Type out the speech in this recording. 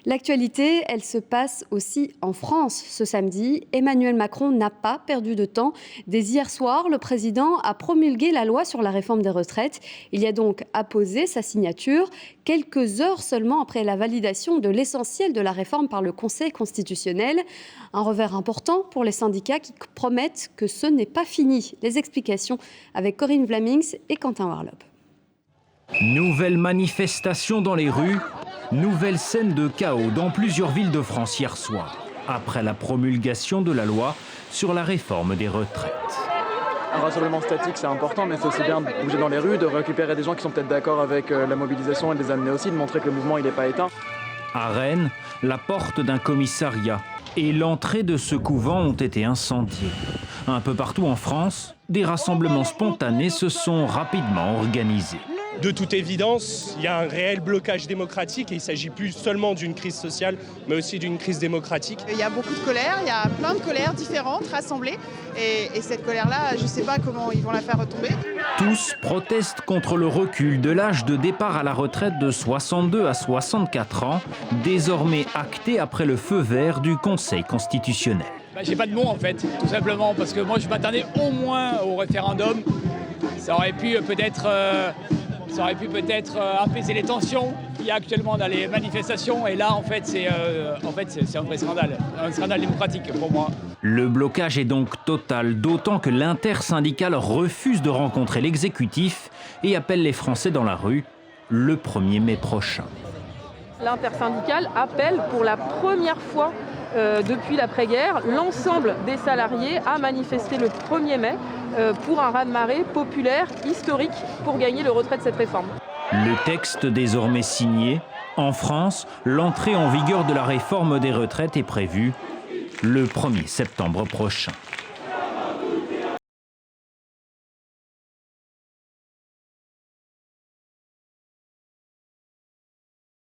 L'actualité, elle se passe aussi en France. Ce samedi, Emmanuel Macron n'a pas perdu de temps. Dès hier soir, le président a promulgué la loi sur la réforme des retraites. Il y a donc apposé sa signature quelques heures seulement après la validation de l'essentiel de la réforme par le Conseil constitutionnel. Un revers important pour les syndicats qui promettent que ce n'est pas fini. Les explications avec Corinne Vlamings et Quentin Warlop. Nouvelle manifestation dans les rues, nouvelle scène de chaos dans plusieurs villes de France hier soir, après la promulgation de la loi sur la réforme des retraites. Un rassemblement statique, c'est important, mais c'est aussi bien de bouger dans les rues, de récupérer des gens qui sont peut-être d'accord avec la mobilisation et de les amener aussi, de montrer que le mouvement n'est pas éteint. À Rennes, la porte d'un commissariat et l'entrée de ce couvent ont été incendiées. Un peu partout en France, des rassemblements spontanés se sont rapidement organisés. De toute évidence, il y a un réel blocage démocratique et il ne s'agit plus seulement d'une crise sociale, mais aussi d'une crise démocratique. Il y a beaucoup de colère, il y a plein de colères différentes rassemblées et cette colère-là, je ne sais pas comment ils vont la faire retomber. Tous protestent contre le recul de l'âge de départ à la retraite de 62 à 64 ans, désormais acté après le feu vert du Conseil constitutionnel. J'ai pas de mots en fait, tout simplement, parce que moi je m'attendais au moins au référendum. Ça aurait pu peut-être apaiser les tensions qu'il y a actuellement dans les manifestations. Et là, en fait, c'est un vrai scandale démocratique pour moi. Le blocage est donc total, d'autant que l'intersyndicale refuse de rencontrer l'exécutif et appelle les Français dans la rue le 1er mai prochain. L'intersyndicale appelle pour la première fois depuis l'après-guerre l'ensemble des salariés à manifester le 1er mai pour un raz-de-marée populaire historique pour gagner le retrait de cette réforme. Le texte désormais signé, en France, l'entrée en vigueur de la réforme des retraites est prévue le 1er septembre prochain.